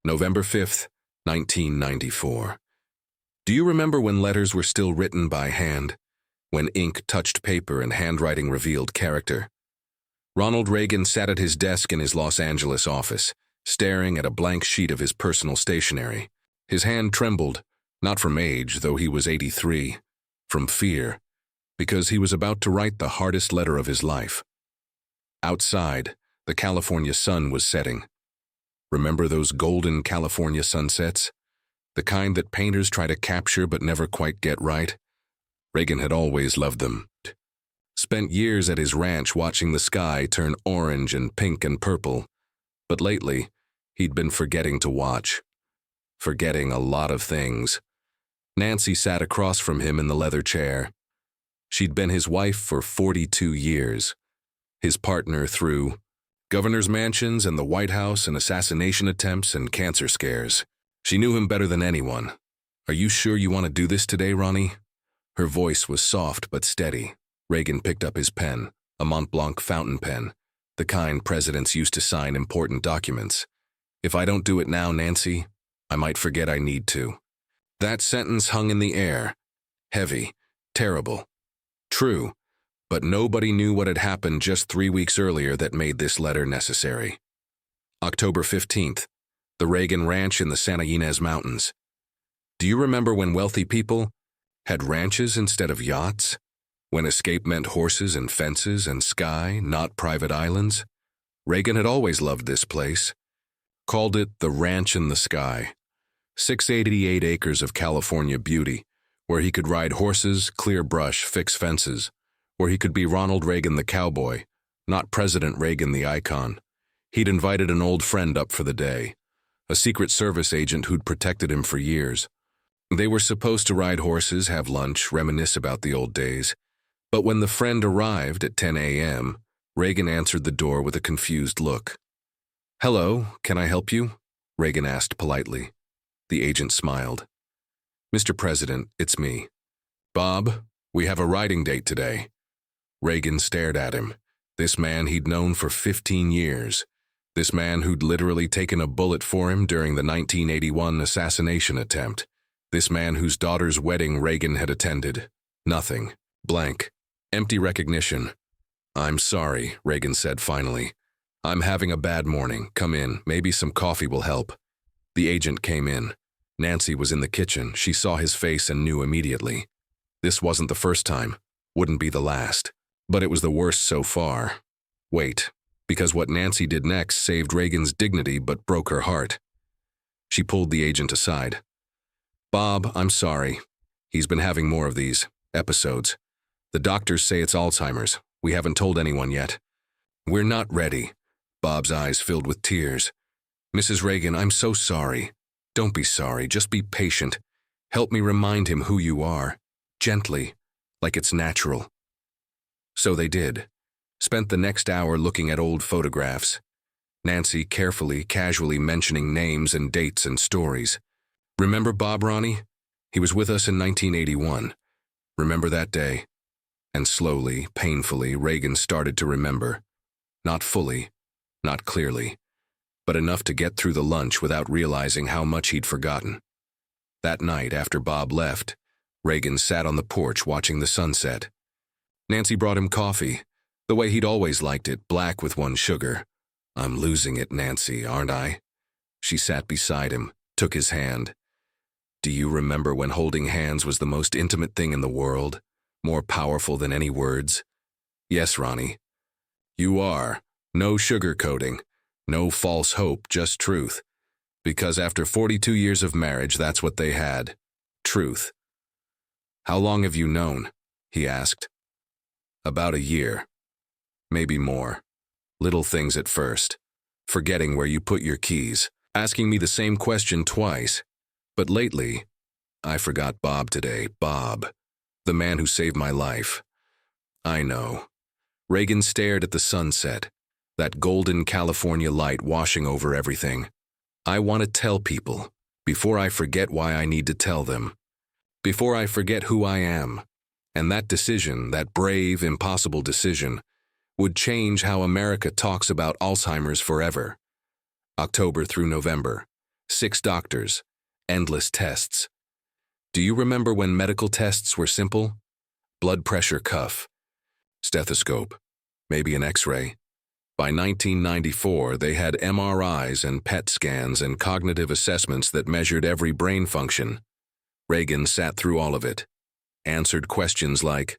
November 5th, 1994. Do you remember when letters were still written by hand? When ink touched paper and handwriting revealed character? Ronald Reagan sat at his desk in his Los Angeles office, staring at a blank sheet of his personal stationery. His hand trembled, not from age, though he was 83, from fear, because he was about to write the hardest letter of his life. Outside, the California sun was setting. Remember those golden California sunsets? The kind that painters try to capture but never quite get right? Reagan had always loved them. Spent years at his ranch watching the sky turn orange and pink and purple. But lately, he'd been forgetting to watch. Forgetting a lot of things. Nancy sat across from him in the leather chair. She'd been his wife for 42 years. His partner through governor's mansions and the White House and assassination attempts and cancer scares. She knew him better than anyone. "Are you sure you want to do this today, Ronnie?" Her voice was soft but steady. Reagan picked up his pen, a Mont Blanc fountain pen, the kind presidents used to sign important documents. "If I don't do it now, Nancy, I might forget I need to." That sentence hung in the air. Heavy, terrible, true, but nobody knew what had happened just 3 weeks earlier that made this letter necessary. October 15th, the Reagan Ranch in the Santa Ynez Mountains. Do you remember when wealthy people had ranches instead of yachts? When escape meant horses and fences and sky, not private islands? Reagan had always loved this place. Called it the Ranch in the Sky. 688 acres of California beauty, where he could ride horses, clear brush, fix fences, where he could be Ronald Reagan the cowboy, not President Reagan the icon. He'd invited an old friend up for the day, a Secret Service agent who'd protected him for years. They were supposed to ride horses, have lunch, reminisce about the old days. But when the friend arrived at 10 a.m., Reagan answered the door with a confused look. "Hello, can I help you?" Reagan asked politely. The agent smiled. "Mr. President, it's me. Bob, we have a riding date today." Reagan stared at him. This man he'd known for 15 years. This man who'd literally taken a bullet for him during the 1981 assassination attempt. This man whose daughter's wedding Reagan had attended. Nothing. Blank. Empty recognition. "I'm sorry," Reagan said finally. "I'm having a bad morning. Come in. Maybe some coffee will help." The agent came in. Nancy was in the kitchen. She saw his face and knew immediately. This wasn't the first time. Wouldn't be the last. But it was the worst so far. Wait. Because what Nancy did next saved Reagan's dignity but broke her heart. She pulled the agent aside. "Bob, I'm sorry. He's been having more of these episodes. The doctors say it's Alzheimer's. We haven't told anyone yet." "We're not ready." Bob's eyes filled with tears. "Mrs. Reagan, I'm so sorry." "Don't be sorry, just be patient. Help me remind him who you are. Gently, like it's natural." So they did. Spent the next hour looking at old photographs. Nancy carefully, casually mentioning names and dates and stories. "Remember Bob, Ronnie? He was with us in 1981. Remember that day?" And slowly, painfully, Reagan started to remember. Not fully, not clearly, but enough to get through the lunch without realizing how much he'd forgotten. That night, after Bob left, Reagan sat on the porch watching the sunset. Nancy brought him coffee, the way he'd always liked it, black with 1 sugar. "I'm losing it, Nancy, aren't I?" She sat beside him, took his hand. "Do you remember when holding hands was the most intimate thing in the world? More powerful than any words?" "Yes, Ronnie." "You are. No sugarcoating. No false hope, just truth. Because after 42 years of marriage, that's what they had. Truth." "How long have you known?" he asked. "About a year. Maybe more. Little things at first. Forgetting where you put your keys. Asking me the same question twice. But lately, I forgot Bob today. Bob. The man who saved my life." "I know." Reagan stared at the sunset, that golden California light washing over everything. "I want to tell people, before I forget why I need to tell them. Before I forget who I am. And that decision, that brave, impossible decision, would change how America talks about Alzheimer's forever." October through November, 6 doctors, endless tests. Do you remember when medical tests were simple? Blood pressure cuff, stethoscope, maybe an X-ray. By 1994, they had MRIs and PET scans and cognitive assessments that measured every brain function. Reagan sat through all of it, answered questions like,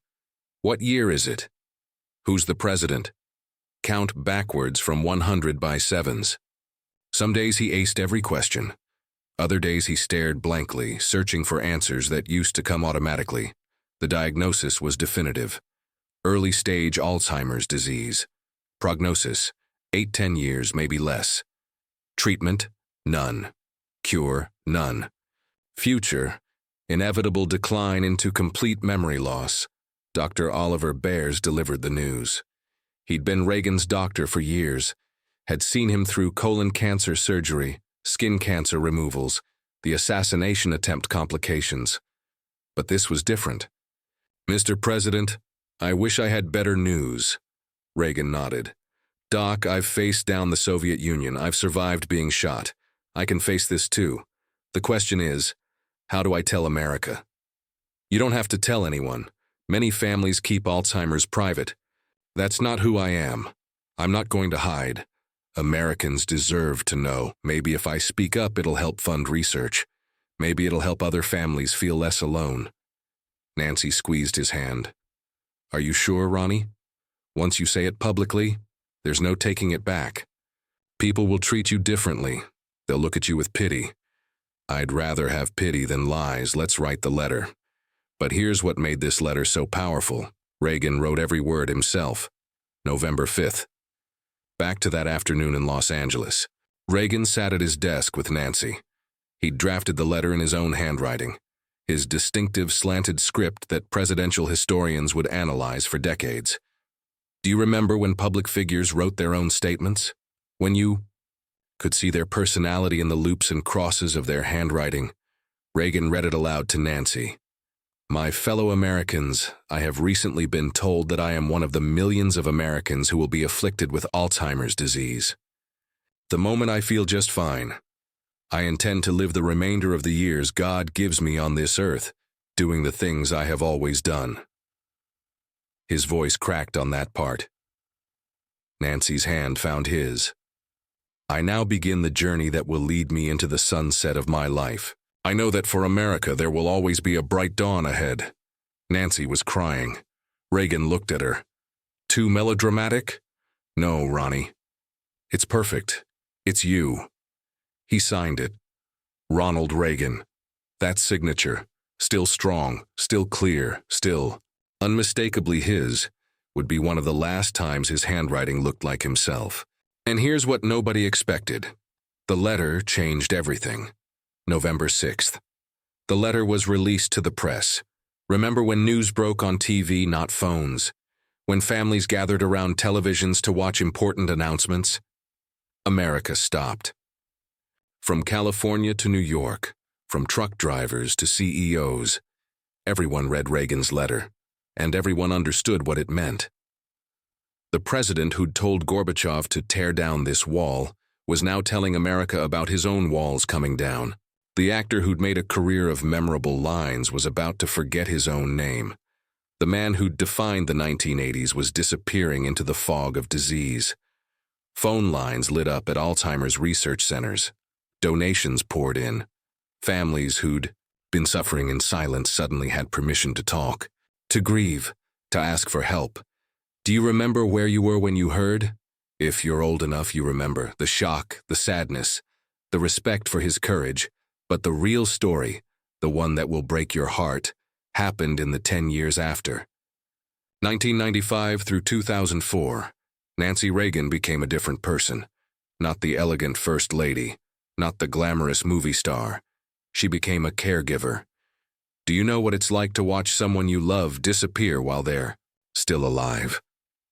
"What year is it? Who's the president?" Count backwards from 100 by sevens. Some days he aced every question. Other days he stared blankly, searching for answers that used to come automatically. The diagnosis was definitive. Early-stage Alzheimer's disease. Prognosis, 8–10 years, maybe less. Treatment, none. Cure, none. Future, inevitable decline into complete memory loss. Dr. Oliver Bears delivered the news. He'd been Reagan's doctor for years, had seen him through colon cancer surgery, skin cancer removals, the assassination attempt complications. But this was different. "Mr. President, I wish I had better news." Reagan nodded. "Doc, I've faced down the Soviet Union. I've survived being shot. I can face this too. The question is, how do I tell America?" "You don't have to tell anyone. Many families keep Alzheimer's private. That's not who I am. I'm not going to hide. Americans deserve to know. Maybe if I speak up, it'll help fund research. Maybe it'll help other families feel less alone." Nancy squeezed his hand. "Are you sure, Ronnie? Once you say it publicly, there's no taking it back. People will treat you differently. They'll look at you with pity. I'd rather have pity than lies. Let's write the letter." But here's what made this letter so powerful. Reagan wrote every word himself. November 5th. Back to that afternoon in Los Angeles. Reagan sat at his desk with Nancy. He'd drafted the letter in his own handwriting, his distinctive slanted script that presidential historians would analyze for decades. Do you remember when public figures wrote their own statements? When you could see their personality in the loops and crosses of their handwriting? Reagan read it aloud to Nancy. "My fellow Americans, I have recently been told that I am one of the millions of Americans who will be afflicted with Alzheimer's disease. The moment I feel just fine. I intend to live the remainder of the years God gives me on this earth, doing the things I have always done." His voice cracked on that part. Nancy's hand found his. "I now begin the journey that will lead me into the sunset of my life. I know that for America there will always be a bright dawn ahead." Nancy was crying. Reagan looked at her. "Too melodramatic?" "No, Ronnie. It's perfect. It's you." He signed it. Ronald Reagan. That signature, still strong, still clear, still unmistakably his, would be one of the last times his handwriting looked like himself. And here's what nobody expected. The letter changed everything. November 6th. The letter was released to the press. Remember when news broke on TV, not phones? When families gathered around televisions to watch important announcements? America stopped. From California to New York, from truck drivers to CEOs, everyone read Reagan's letter, and everyone understood what it meant. The president who'd told Gorbachev to tear down this wall was now telling America about his own walls coming down. The actor who'd made a career of memorable lines was about to forget his own name. The man who'd defined the 1980s was disappearing into the fog of disease. Phone lines lit up at Alzheimer's research centers. Donations poured in. Families who'd been suffering in silence suddenly had permission to talk, to grieve, to ask for help. Do you remember where you were when you heard? If you're old enough, you remember the shock, the sadness, the respect for his courage. But the real story, the one that will break your heart, happened in the 10 years after. 1995 through 2004, Nancy Reagan became a different person. Not the elegant first lady, not the glamorous movie star. She became a caregiver. Do you know what it's like to watch someone you love disappear while they're still alive?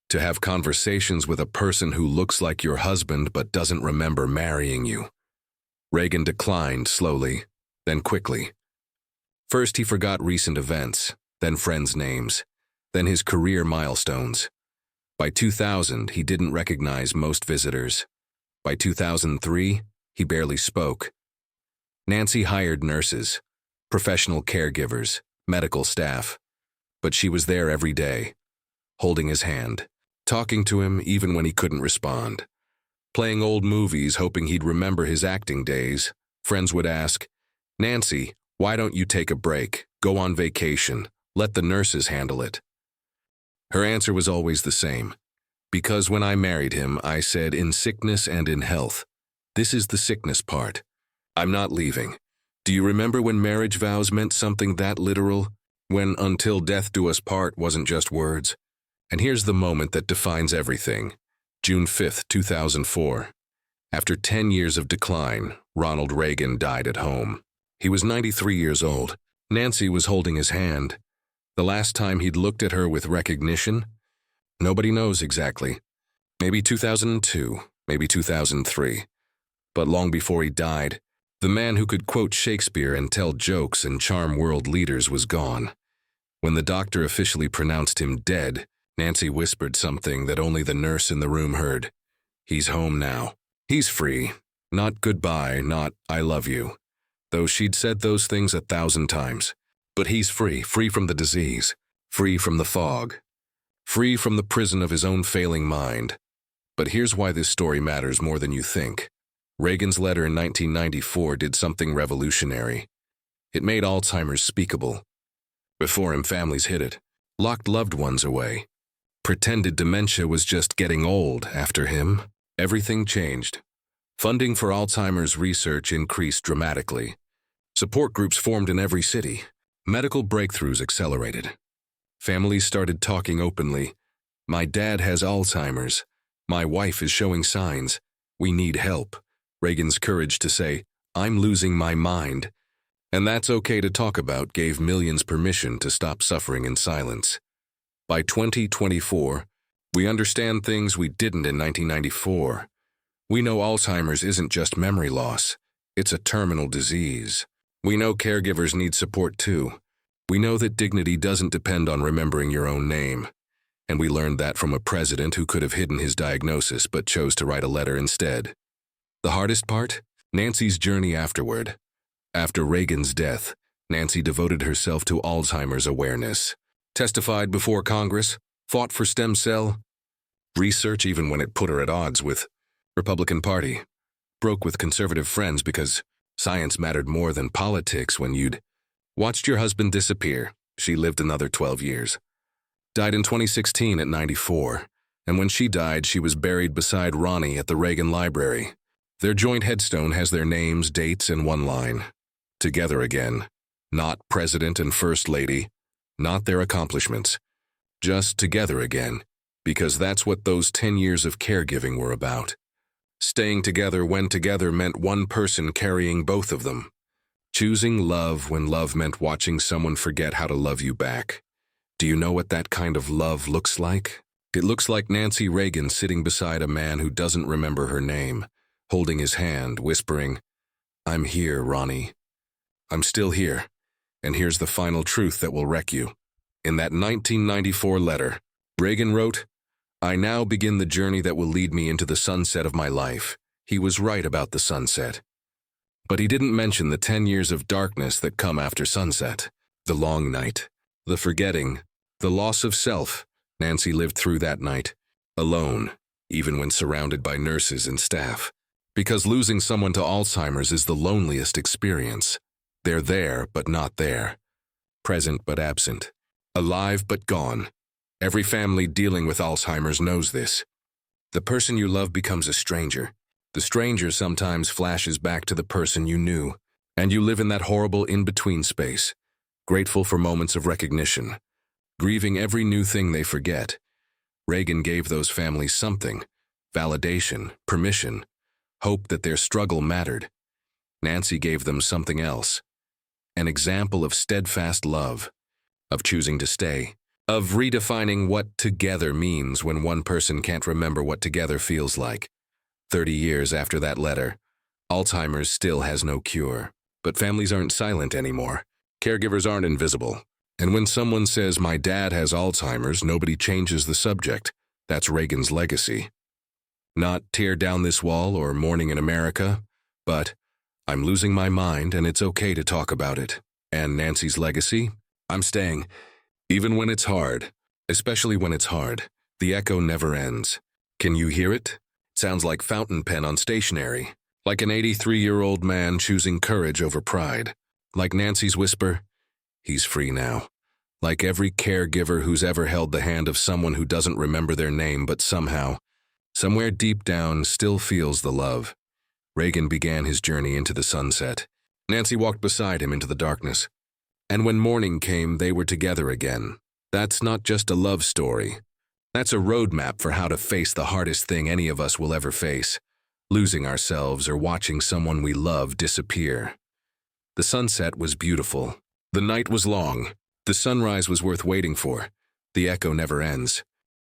To have conversations with a person who looks like your husband but doesn't remember marrying you? Reagan declined slowly, then quickly. First he forgot recent events, then friends' names, then his career milestones. By 2000, he didn't recognize most visitors. By 2003, he barely spoke. Nancy hired nurses, professional caregivers, medical staff, but she was there every day, holding his hand, talking to him even when he couldn't respond, playing old movies hoping he'd remember his acting days. Friends would ask, "Nancy, why don't you take a break, go on vacation, let the nurses handle it?" Her answer was always the same. "Because when I married him, I said in sickness and in health. This is the sickness part. I'm not leaving. Do you remember when marriage vows meant something that literal? When until death do us part wasn't just words?" And here's the moment that defines everything. June 5th, 2004. After 10 years of decline, Ronald Reagan died at home. He was 93 years old. Nancy was holding his hand. The last time he'd looked at her with recognition? Nobody knows exactly. Maybe 2002, maybe 2003. But long before he died, the man who could quote Shakespeare and tell jokes and charm world leaders was gone. When the doctor officially pronounced him dead, Nancy whispered something that only the nurse in the room heard. "He's home now. He's free. Not goodbye, not I love you." Though she'd said those things 1,000 times. But he's free, free from the disease, free from the fog, free from the prison of his own failing mind. But here's why this story matters more than you think. Reagan's letter in 1994 did something revolutionary. It made Alzheimer's speakable. Before him, families hid it, locked loved ones away, pretended dementia was just getting old. After him, everything changed. Funding for Alzheimer's research increased dramatically. Support groups formed in every city. Medical breakthroughs accelerated. Families started talking openly. "My dad has Alzheimer's. My wife is showing signs. We need help." Reagan's courage to say, "I'm losing my mind," and that's okay to talk about, gave millions permission to stop suffering in silence. By 2024, we understand things we didn't in 1994. We know Alzheimer's isn't just memory loss. It's a terminal disease. We know caregivers need support too. We know that dignity doesn't depend on remembering your own name. And we learned that from a president who could have hidden his diagnosis but chose to write a letter instead. The hardest part? Nancy's journey afterward. After Reagan's death, Nancy devoted herself to Alzheimer's awareness. Testified before Congress, fought for stem cell research even when it put her at odds with Republican Party. Broke with conservative friends because science mattered more than politics. When you'd watched your husband disappear, she lived another 12 years. Died in 2016 at 94, and when she died, she was buried beside Ronnie at the Reagan Library. Their joint headstone has their names, dates, and one line. Together again. Not President and First Lady, not their accomplishments. Just together again, because that's what those 10 years of caregiving were about. Staying together when together meant one person carrying both of them. Choosing love when love meant watching someone forget how to love you back. Do you know what that kind of love looks like? It looks like Nancy Reagan sitting beside a man who doesn't remember her name, holding his hand, whispering, "I'm here, Ronnie. I'm still here, and here's the final truth that will wreck you." In that 1994 letter, Reagan wrote, "I now begin the journey that will lead me into the sunset of my life." He was right about the sunset. But he didn't mention the 10 years of darkness that come after sunset. The long night, the forgetting, the loss of self. Nancy lived through that night, alone, even when surrounded by nurses and staff. Because losing someone to Alzheimer's is the loneliest experience. They're there, but not there. Present, but absent. Alive, but gone. Every family dealing with Alzheimer's knows this. The person you love becomes a stranger. The stranger sometimes flashes back to the person you knew, and you live in that horrible in-between space, grateful for moments of recognition, grieving every new thing they forget. Reagan gave those families something: validation, permission, hope that their struggle mattered. Nancy gave them something else: an example of steadfast love, of choosing to stay, of redefining what together means when one person can't remember what together feels like. 30 years after that letter, Alzheimer's still has no cure. But families aren't silent anymore. Caregivers aren't invisible. And when someone says, "My dad has Alzheimer's," nobody changes the subject. That's Reagan's legacy. Not "tear down this wall" or "Morning in America," but I'm losing my mind, and it's okay to talk about it. And Nancy's legacy? I'm staying. Even when it's hard. Especially when it's hard. The echo never ends. Can you hear it? Sounds like fountain pen on stationery. Like an 83-year-old man choosing courage over pride. Like Nancy's whisper, he's free now. Like every caregiver who's ever held the hand of someone who doesn't remember their name but somehow, somewhere deep down, still feels the love. Reagan began his journey into the sunset. Nancy walked beside him into the darkness. And when morning came, they were together again. That's not just a love story. That's a roadmap for how to face the hardest thing any of us will ever face, losing ourselves or watching someone we love disappear. The sunset was beautiful. The night was long. The sunrise was worth waiting for. The echo never ends.